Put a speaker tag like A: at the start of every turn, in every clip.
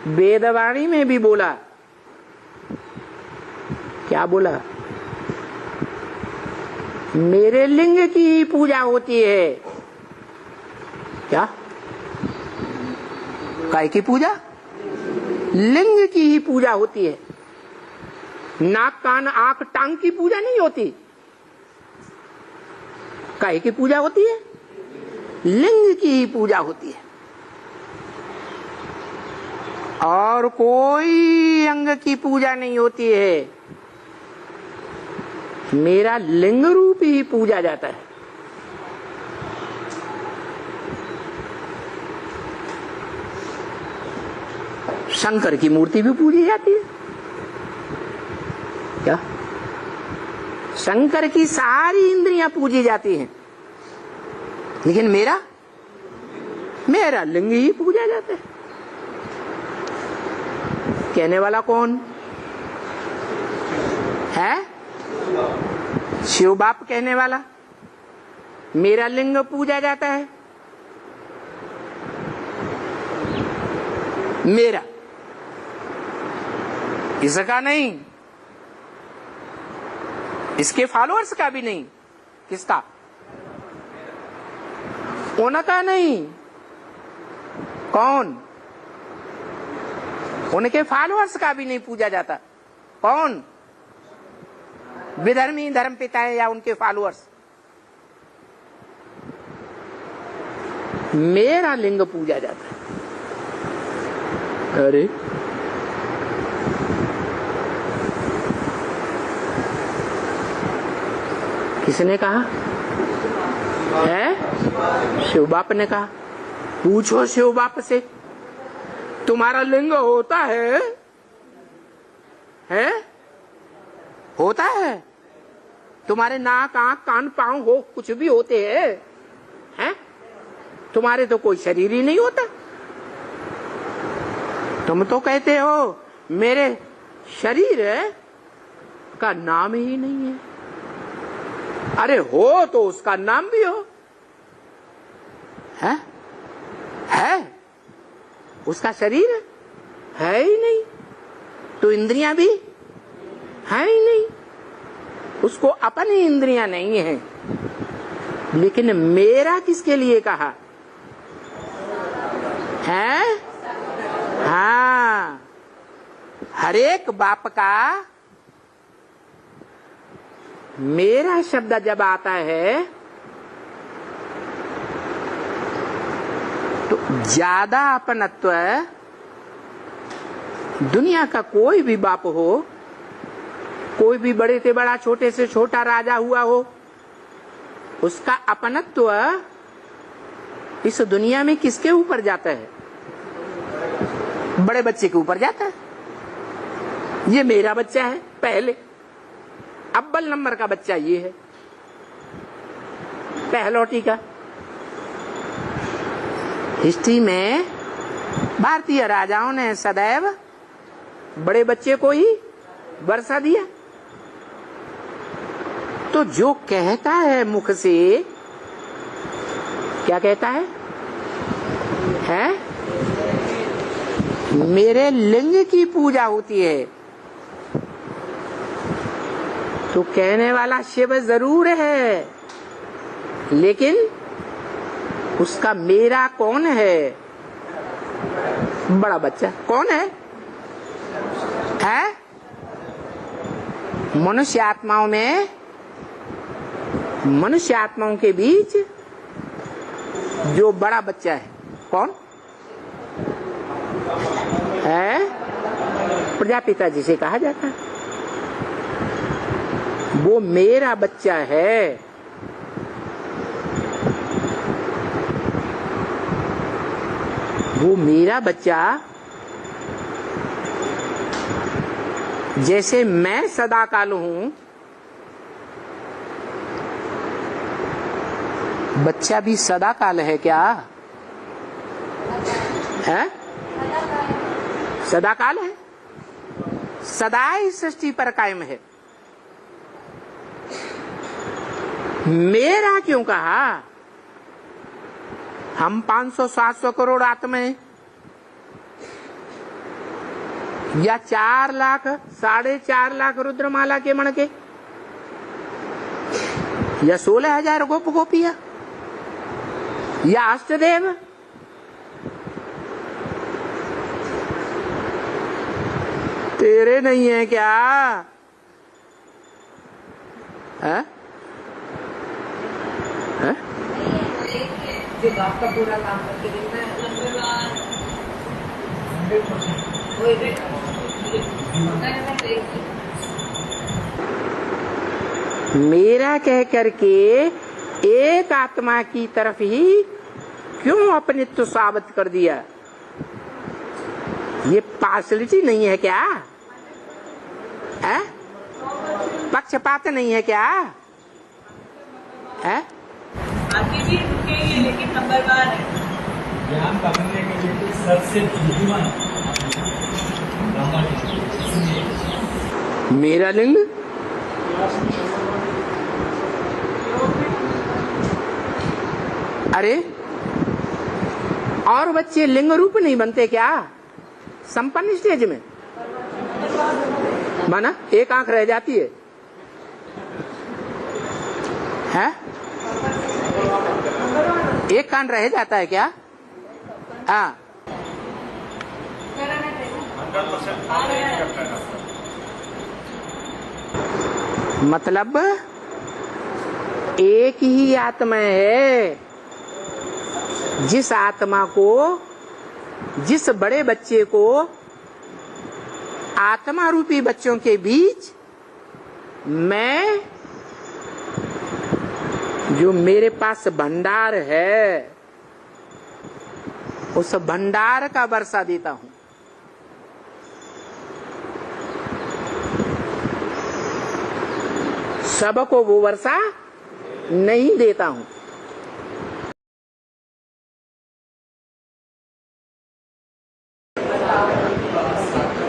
A: वेदवाणी में भी बोला, क्या बोला? मेरे लिंग की ही पूजा होती है। क्या? काय की पूजा? लिंग की ही पूजा होती है। नाक कान आंख टांग की पूजा नहीं होती। काय की पूजा होती है? लिंग की ही पूजा होती है। और कोई अंग की पूजा नहीं होती है। मेरा लिंग रूप ही पूजा जाता है। शंकर की मूर्ति भी पूजी जाती है। क्या? शंकर की सारी इंद्रियां पूजी जाती हैं, लेकिन मेरा लिंग ही पूजा जाता है। कहने वाला कौन है? शिव बाप कहने वाला, मेरा लिंग पूजा जाता है। मेरा, इसका नहीं, इसके फॉलोअर्स का भी नहीं। किसका? उनका नहीं। कौन? उनके फॉलोअर्स का भी नहीं पूजा जाता। कौन? विधर्मी धर्म पिता है या उनके फॉलोअर्स? मेरा लिंग पूजा जाता है। अरे किसने कहा है? शिव बाप ने कहा। पूछो शिव बाप से, तुम्हारा लिंग होता है? होता है? तुम्हारे नाक आंख कान पांव हो कुछ भी होते हैं? तुम्हारे तो कोई शरीर ही नहीं होता। तुम तो कहते हो मेरे शरीर का नाम ही नहीं है। अरे हो तो उसका नाम भी हो। है उसका शरीर है ही नहीं, तो इंद्रियां भी है ही नहीं। उसको अपनी इंद्रियां नहीं है। लेकिन मेरा किसके लिए कहा है? हाँ, हरेक बाप का मेरा शब्द जब आता है तो ज्यादा अपनत्व दुनिया का कोई भी बाप हो, कोई भी बड़े से बड़ा छोटे से छोटा राजा हुआ हो, उसका अपनत्व इस दुनिया में किसके ऊपर जाता है? बड़े बच्चे के ऊपर जाता है। ये मेरा बच्चा है, पहले अव्वल नंबर का बच्चा ये है, पहलौटी का। हिस्ट्री में भारतीय राजाओं ने सदैव बड़े बच्चे को ही वर्षा दिया। तो जो कहता है मुख से, क्या कहता है? मेरे लिंग की पूजा होती है। तो कहने वाला शिव जरूर है, लेकिन उसका मेरा कौन है? बड़ा बच्चा कौन है? मनुष्य आत्माओं में, मनुष्य आत्माओं के बीच जो बड़ा बच्चा है कौन है? प्रजापिता जिसे कहा जाता है, वो मेरा बच्चा है। वो मेरा बच्चा जैसे मैं सदाकाल हूं, बच्चा भी सदाकाल है। क्या है? सदाकाल है, सदा ही सृष्टि पर कायम है। मेरा क्यों कहा? हम 500-700 करोड़ आत्माएं, या 4 लाख 4.5 लाख रुद्रमाला के मण के, या 16,000 गोप गोपिया, या अष्टदेव? तेरे नहीं है क्या? है? है?
B: जो बाप का पूरा काम करके देता है
A: मेरा कह करके एक आत्मा की तरफ ही क्यों अपनित्व साबित कर दिया? ये पार्शलिटी नहीं है क्या? है? पक्षपात नहीं है क्या? है?
B: आगे भी रुके ही, लेकिन नंबरवार है।
C: ज्ञान करने के लिए सबसे बुद्धिमान
A: मेरा लिंग अरे और बच्चे लिंग रूप नहीं बनते क्या? संपन्न स्टेज में माना एक आंख रह जाती है, है? एक कान रह जाता है क्या? हाँ, मतलब एक ही आत्मा है। जिस आत्मा को, जिस बड़े बच्चे को आत्मा रूपी बच्चों के बीच मैं, जो मेरे पास भंडार है, उस भंडार का वर्षा देता हूं। सबको वो वर्षा नहीं देता हूं।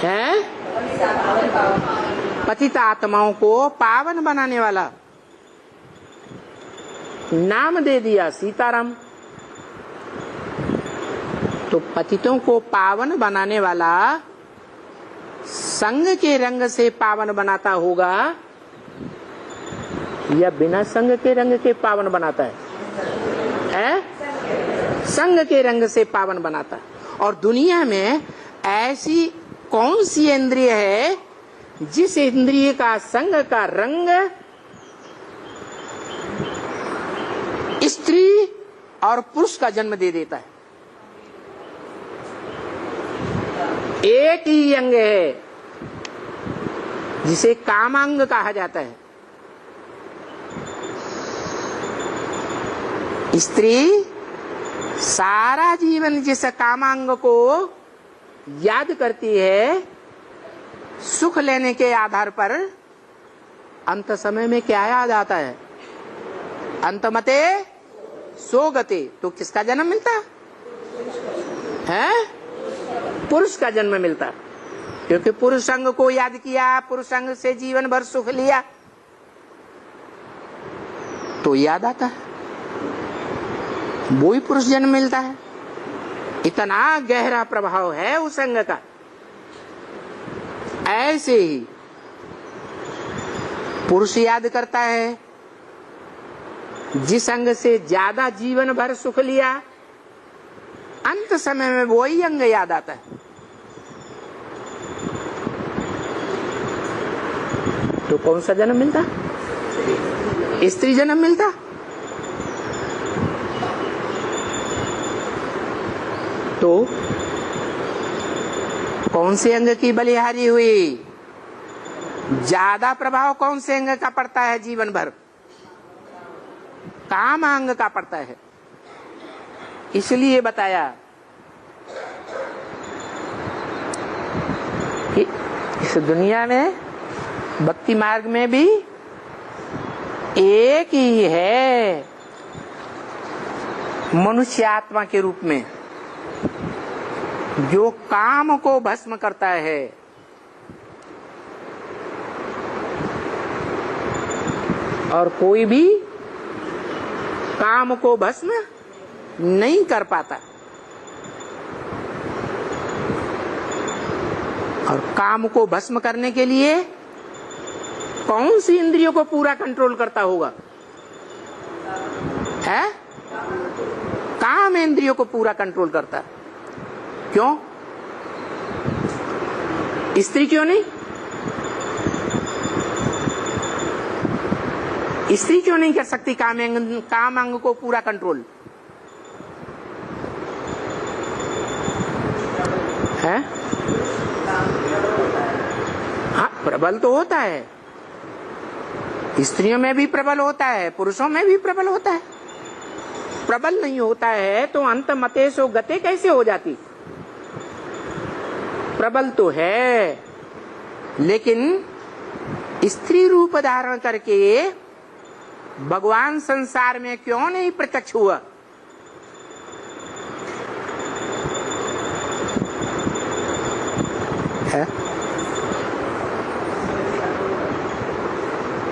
A: है? पतित आत्माओं को पावन बनाने वाला नाम दे दिया सीताराम। तो पतितों को पावन बनाने वाला संग के रंग से पावन बनाता होगा या बिना संग के रंग के पावन बनाता है? संग के रंग से पावन बनाता है। और दुनिया में ऐसी कौन सी इंद्रिय है जिस इंद्रिय का संग का रंग स्त्री और पुरुष का जन्म दे देता है? एक ही अंग है जिसे कामांग कहा जाता है। स्त्री सारा जीवन जिस कामांग को याद करती है सुख लेने के आधार पर, अंत समय में क्या याद आता है? अंतमते सोगते। तो किसका जन्म मिलता है? पुरुष का जन्म मिलता, क्योंकि पुरुष अंग को याद किया, पुरुष अंग से जीवन भर सुख लिया, तो याद आता है, वो ही पुरुष जन्म मिलता है। इतना गहरा प्रभाव है उस अंग का। ऐसे ही पुरुष याद करता है जिस अंग से ज्यादा जीवन भर सुख लिया, अंत समय में वही अंग याद आता है। तो कौन सा जन्म मिलता? स्त्री जन्म मिलता। तो कौन से अंग की बलिहारी हुई? ज्यादा प्रभाव कौन से अंग का पड़ता है जीवन भर? काम अंग का पड़ता है। इसलिए बताया कि इस दुनिया में भक्ति मार्ग में भी एक ही है मनुष्य आत्मा के रूप में, जो काम को भस्म करता है। और कोई भी काम को भस्म नहीं कर पाता। और काम को भस्म करने के लिए कौन सी इंद्रियों को पूरा कंट्रोल करता होगा? है? काम इंद्रियों को पूरा कंट्रोल करता है। क्यों? स्त्री क्यों नहीं? स्त्री क्यों नहीं कर सकती काम अंग को पूरा कंट्रोल? है? हाँ, प्रबल तो होता है, स्त्रियों में भी प्रबल होता है, पुरुषों में भी प्रबल होता है। प्रबल नहीं होता है तो अंत मतेशो गते कैसे हो जाती? प्रबल तो है, लेकिन स्त्री रूप धारण करके भगवान संसार में क्यों नहीं प्रत्यक्ष हुआ? है?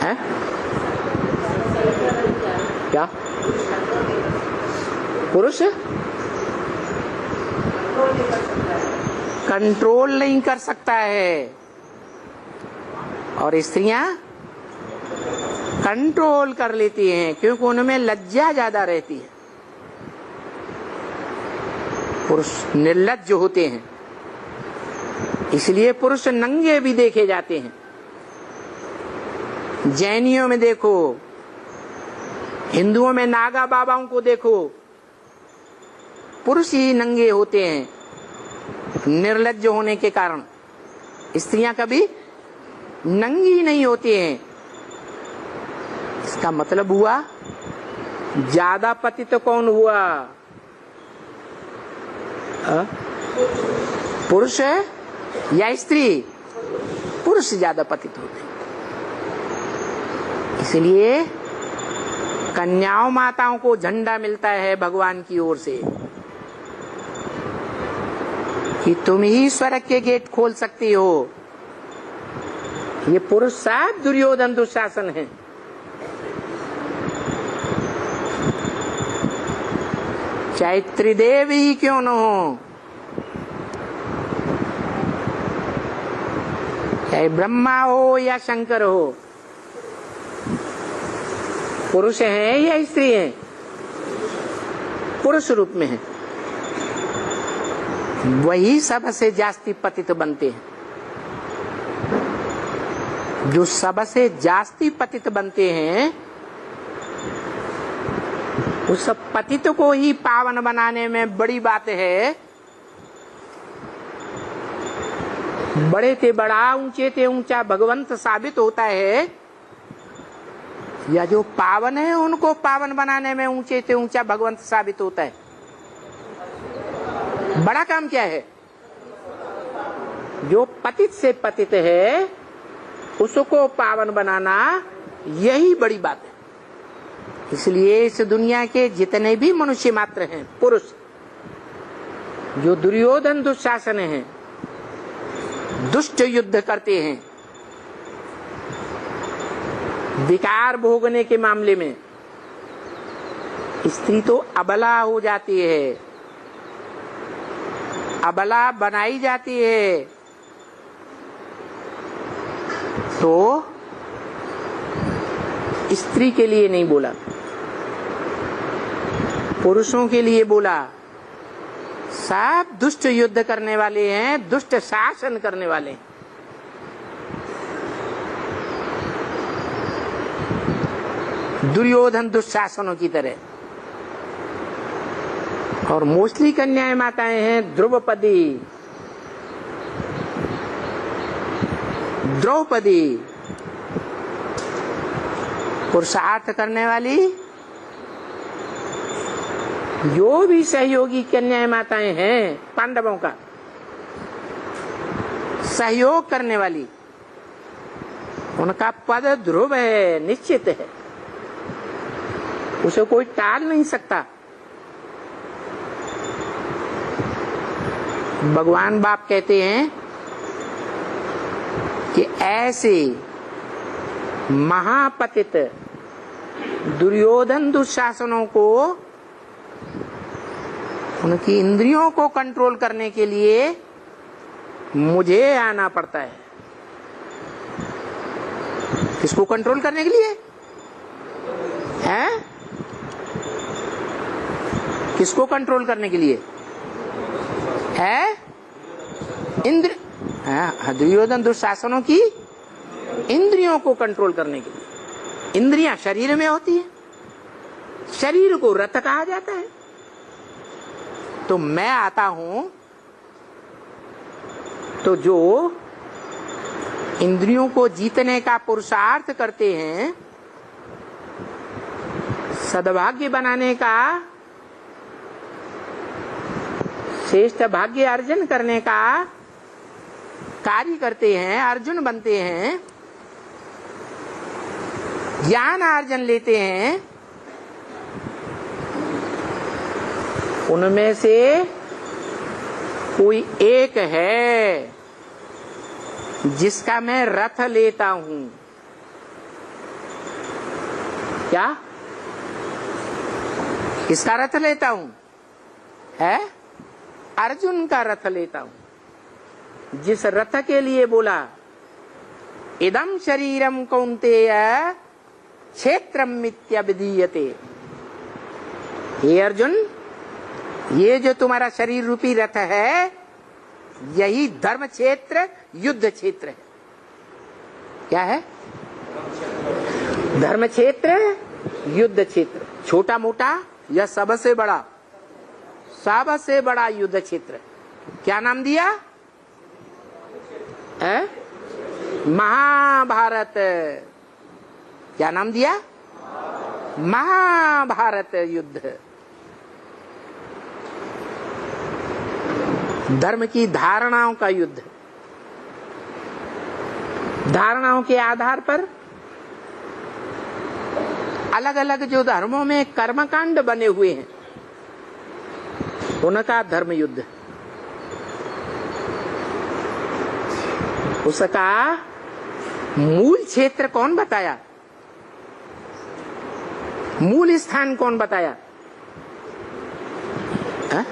A: है? क्या पुरुष कंट्रोल नहीं कर सकता है और स्त्रियां कंट्रोल कर लेती हैं, क्योंकि उनमें लज्जा ज्यादा रहती है। पुरुष निर्लज्ज होते हैं, इसलिए पुरुष नंगे भी देखे जाते हैं। जैनियों में देखो, हिंदुओं में नागा बाबाओं को देखो, पुरुष ही नंगे होते हैं निर्लज्ज होने के कारण। स्त्रियां कभी नंगी नहीं होती हैं। इसका मतलब हुआ ज्यादा पतित कौन हुआ? पुरुष है या स्त्री? पुरुष ज्यादा पतित होते हैं। इसलिए कन्याओं माताओं को झंडा मिलता है भगवान की ओर से कि तुम ही स्वर्ग के गेट खोल सकती हो। ये पुरुष सब दुर्योधन दुशासन है। चाहे त्रिदेव ही क्यों न हो, चाहे ब्रह्मा हो या शंकर हो, पुरुष है या स्त्री है? पुरुष रूप में है, वही सबसे जास्ती पतित बनते हैं। जो सबसे जास्ती पतित बनते हैं, उस पतित को ही पावन बनाने में बड़ी बात है। बड़े ते बड़ा, ऊंचे ते ऊंचा भगवंत साबित होता है, या जो पावन है उनको पावन बनाने में ऊंचे ते ऊंचा भगवंत साबित होता है। बड़ा काम क्या है? जो पतित से पतित है उसको पावन बनाना, यही बड़ी बात है। इसलिए इस दुनिया के जितने भी मनुष्य मात्र हैं, पुरुष, जो दुर्योधन दुशासन हैं, दुष्ट युद्ध करते हैं, विकार भोगने के मामले में, स्त्री तो अबला हो जाती है, अबला बनाई जाती है। तो स्त्री के लिए नहीं बोला, पुरुषों के लिए बोला। सब दुष्ट युद्ध करने वाले हैं, दुष्ट शासन करने वाले हैं। दुर्योधन दुशासनों की तरह। और मोस्टली कन्याएं माताएं हैं द्रौपदी, द्रौपदी पुरुषार्थ करने वाली। जो भी सहयोगी कन्याएं माताएं हैं पांडवों का, सहयोग करने वाली, उनका पद ध्रुव है, निश्चित है, उसे कोई टाल नहीं सकता। भगवान बाप कहते हैं कि ऐसे महापतित दुर्योधन दुशासनों को, उनकी इंद्रियों को कंट्रोल करने के लिए मुझे आना पड़ता है। किसको कंट्रोल करने के लिए है? किसको कंट्रोल करने के लिए है? इंद्र दुर्योधन दुशासनों की इंद्रियों को कंट्रोल करने के लिए। इंद्रियां शरीर में होती है, शरीर को रथ कहा जाता है। तो मैं आता हूं तो जो इंद्रियों को जीतने का पुरुषार्थ करते हैं, सद्भाग्य बनाने का, श्रेष्ठ भाग्य अर्जन करने का कार्य करते हैं, अर्जुन बनते हैं, ज्ञान अर्जन लेते हैं, उनमें से कोई एक है जिसका मैं रथ लेता हूं। क्या? किसका रथ लेता हूं? है अर्जुन का रथ लेता हूं। जिस रथ के लिए बोला इदम शरीरम कौन्तेय क्षेत्रम मित्यभिधीयते। हे अर्जुन, ये जो तुम्हारा शरीर रूपी रथ है, यही धर्म क्षेत्र, युद्ध क्षेत्र है। क्या है? धर्म क्षेत्र, युद्ध क्षेत्र। छोटा मोटा या सबसे बड़ा? सबसे बड़ा युद्ध क्षेत्र। क्या नाम दिया है? महाभारत। क्या नाम दिया? महाभारत युद्ध। धर्म की धारणाओं का युद्ध। धारणाओं के आधार पर अलग अलग जो धर्मों में कर्मकांड बने हुए हैं, उनका धर्म युद्ध। उसका मूल क्षेत्र कौन बताया? मूल स्थान कौन बताया? हा?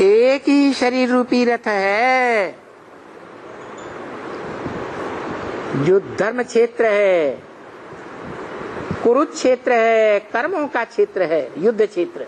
A: एक ही शरीर रूपी रथ है जो धर्म क्षेत्र है, कुरुक्षेत्र है, कर्मों का क्षेत्र है, युद्ध क्षेत्र।